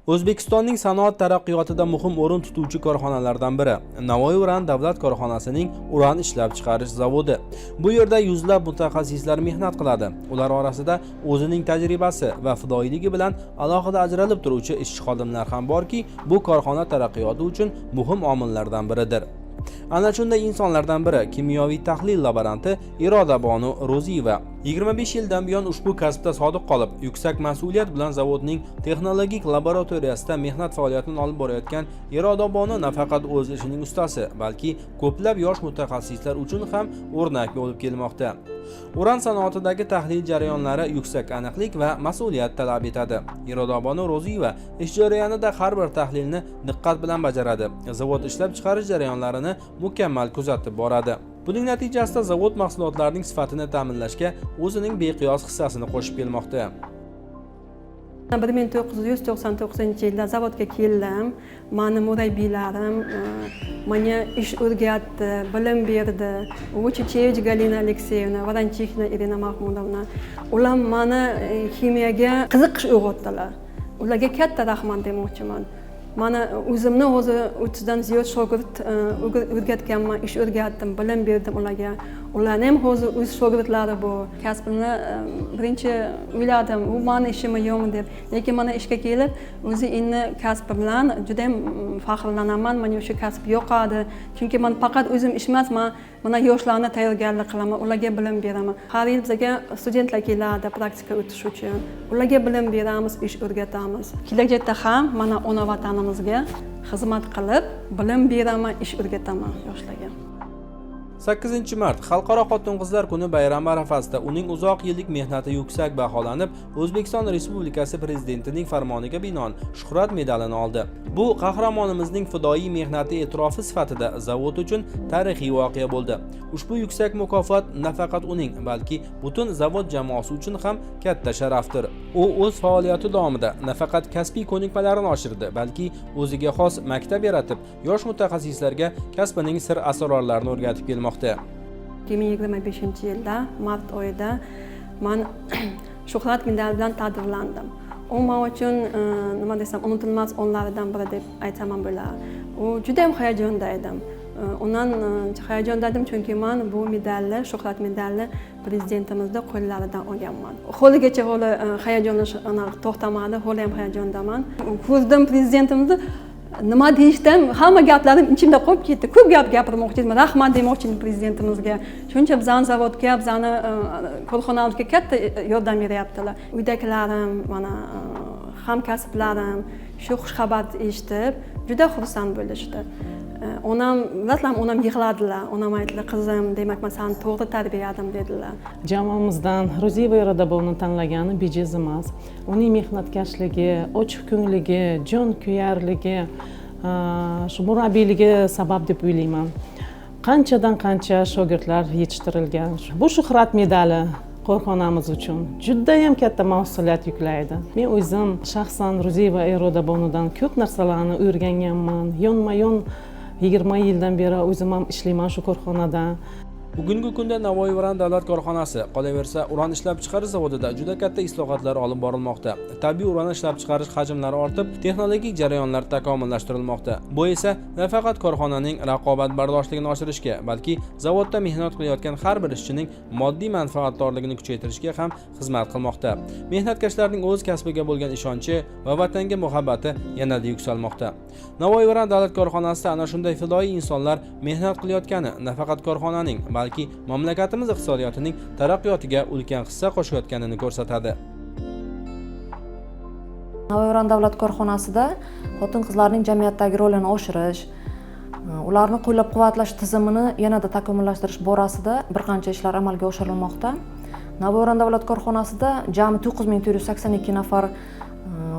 O'zbekistonning sanoat taraqqiyotida muhim o'rin tutuvchi korxonalardan biri Navoiy uran davlat korxonasining uran ishlab chiqarish zavodi. Bu yerda yuzlab mutaxassislar mehnat qiladi. Ular orasida o'zining tajribasi va fidoyiligi bilan alohida ajralib turuvchi ishchi xodimlar ham borki, bu korxona taraqqiyoti uchun muhim omillardan biridir. Ana shunday insonlardan biri kimyoviy tahlil laboranti Iroda Bonu Ro'ziyeva. 25 yildan buyon ushbu kasbda sodiq qolib, yuksak mas'uliyat bilan zavodning texnologik laboratoriyasida mehnat faoliyatini olib borayotgan Iroda Bonu nafaqat o'z ishining ustasi, balki ko'plab yosh mutaxassislar uchun ham o'rnak bo'lib kelmoqda. Uran sanoatidagi tahlil jarayonlari yuksak aniqlik va mas'uliyat talab etadi. Iroda Bonu Ro'ziyeva ish jarayonida har bir tahlilni diqqat bilan bajaradi. Zavod ishlab chiqarish jarayonlarini mukammal kuzatib boradi. Buning natijasida zavod mahsulotlarining sifatini ta'minlashga o'zining beqiyos hissasini qo'shib kelmoqda. 1999-yilda zavodga keldim. Meni murabbiylarim menga ish o'rgatdi, bilim berdi. Vuchichevich Galina Alexeyevna, Varanchikina Irina Mahmudovna. Ular meni ximiyaga qiziqish uyg'otdilar. Ularga katta rahmat demoqchiman. Mana o'zimni o'zi 30 dan ziyod shogird o'rgatganman, ish o'rgatdim, bilim berdim ularga. Ularning ham o'zi o'z shogirdlari bor. Kasbimni birinchi o'yladim, u meni ishimmi yo'qmi deb. Lekin mana ishga kelib, o'zi endi kasb bilan juda ham faxrlanaman. Menga o'sha kasb yoqadi. Chunki men faqat o'zim ish emas, men mana yoshlarni tayyorgarlik qilaman, ularga bilim beraman. Har yil bizga studentlar keladi praktika o'tish uchun. Ularga bilim beramiz, ish o'rgatamiz. Kelajakda ham mana ona vatanimizga xizmat qilib, bilim beraman, ish o'rgataman yoshlarga. 8 mart Xalqaro xotin-qizlar kuni bayrami arafasida uning uzoq yillik mehnati yuksak baholanib, O'zbekiston Respublikasi Prezidentining farmoniga binoan shuhrat medalini oldi. Bu qahramonimizning fidoyi mehnati e'tirofi sifatida zavod uchun tarixiy voqea bo'ldi. Ushbu yuksak mukofot nafaqat uning, balki butun zavod jamoasi uchun ham katta sharafdir. U o'z faoliyati davomida nafaqat kasbiy ko'nikmalarini oshirdi, balki o'ziga xos maktab yaratib, yosh mutaxassislarga kasbining sir asrorlarini o'rgatib kelmoqda. 2025-yilda mart oyida men shuhrat medali bilan taqdirlandim. U men uchun nima desam, unutilmas onlardan biri deb aytaman bo'lar. U juda ham hayajonda edim. Undan hayajonda edim chunki men bu medalni, shuhrat medalni prezidentimizning qo'llaridan olganman. Holigacha hayajonlash to'xtamadi, hali ham hayajondaman. Ko'rdim prezidentimizni, nima deyishdan hamma gaplarim ichimda qolib ketdi. Ko'p gap gapirmoqchi edim. Rahmat demoqchi edim prezidentimizga. Shuncha bizani zavodga, bizani korxonamizga katta yordam beryaptilar. Uydagilarim, mana hamkasblarim shu xushxabarni eshitib juda xursand bo'lishdi. Onam yig'ladilar. Onam aytdilar, qizim, demak men seni to'g'ri tarbiyaladim dedilar. Jamoamizdan Ro'ziyeva Iroda Bonu tanlagani bejiz emas. Uning mehnatkashligi, ochiq ko'ngligi, jon kuyarligi, shu murabbiyligi sabab deb o'ylayman. Qanchadan qancha shogirdlar yetishtirilgan. Bu shuhrat medali korxonamiz uchun juda ham katta mas'uliyat yuklaydi. Men o'zim shaxsan Ro'ziyeva Iroda Bonudan ko'p narsalarni o'rganganman. Yonma-yon 20 yildan beri o'zim ham ishlayman shu korxonada. Bugungi kunda Navoiy uran davlat korxonasi, qolaversa uran ishlab chiqarish zavodida juda katta islohotlar olib borilmoqda. Tabiiy uran ishlab chiqarish hajmlari ortib, texnologik jarayonlar takomillashtirilmoqda. Bu esa nafaqat korxonaning raqobatbardoshligini oshirishga, balki zavodda mehnat qilayotgan har bir ishchining moddiy manfaatdorligini kuchaytirishga ham xizmat qilmoqda. Mehnatkashlarning o'z kasbiga bo'lgan ishonchi va vatanga muhabbati yanada yuksalmoqda. Navoiy uran davlat korxonasida ana shunday fidoyi insonlar mehnat qilayotgani nafaqat korxonaning, balki mamlakatimiz iqtisodiyotining taraqqiyotiga ulkan hissa qo'shayotganini ko'rsatadi. Navoiy uran davlat korxonasida xotin-qizlarning jamiyatdagi rolini oshirish, ularni qo'llab-quvvatlash tizimini yanada takomillashtirish borasida bir qancha ishlar amalga oshirilmoqda. Navoiy uran davlat korxonasida jami 9482 nafar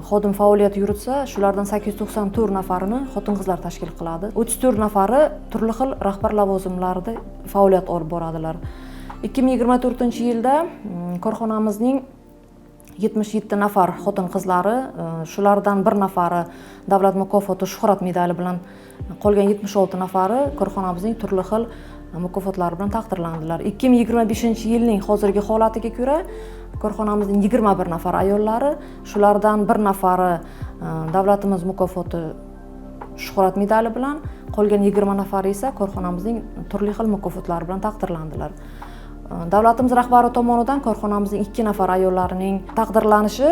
xodim faoliyat yuritsa, shulardan 894 nafarini xotin-qizlar tashkil qiladi. 34 nafari turli xil rahbar lavozimlarida faoliyat olib boradilar. 2024-yilda korxonamizning 77 nafar xotin-qizlari, shulardan bir nafari davlat mukofoti shuhrat medali bilan, qolgan 76 nafari korxonamizning turli xil mukofotlari bilan taqdirlandilar. 2025-yilning hozirgi holatiga ko'ra korxonamizning 21 nafar ayollari, shulardan bir nafari davlatimiz mukofoti shuhrat medali bilan, qolgan 20 nafari esa korxonamizning turli xil mukofotlari bilan taqdirlandilar. Davlatimiz rahbari tomonidan korxonamizning 2 nafar ayollarining taqdirlanishi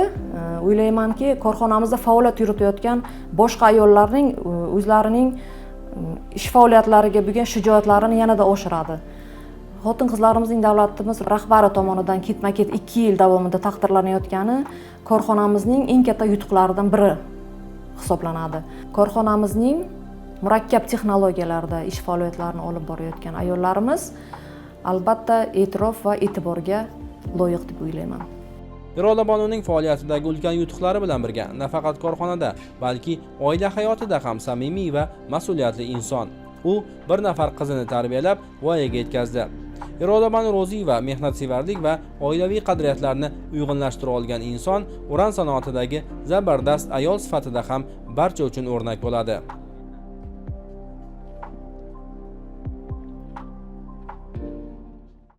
o'ylaymanki, korxonamizda faoliyat yuritayotgan boshqa ayollarning o'zlarining ish faoliyatlariga bo'lgan shijoatlarini yanada oshiradi. Xotin-qizlarimizning davlatimiz rahbari tomonidan ketma-ket 2 yil davomida taqdirlanayotgani korxonamizning eng katta yutuqlaridan biri hisoblanadi. Korxonamizning murakkab texnologiyalarda ish faoliyatlarini olib borayotgan ayollarimiz albatta e'tirof va e'tiborga loyiq deb o'ylayman. Iroda Bonuning faoliyatidagi ulkan yutuqlari bilan birga nafaqat korxonada, balki oila hayotida ham samimiy va mas'uliyatli inson. U bir nafar qizini tarbiyalab, voyaga yetkazdi. Iroda Bonu Ro'ziyeva mehnatsevarlik va oilaviy qadriyatlarni uyg'unlashtira olgan inson Uran sanoatidagi zabardast ayol sifatida ham barcha uchun o'rnak bo'ladi.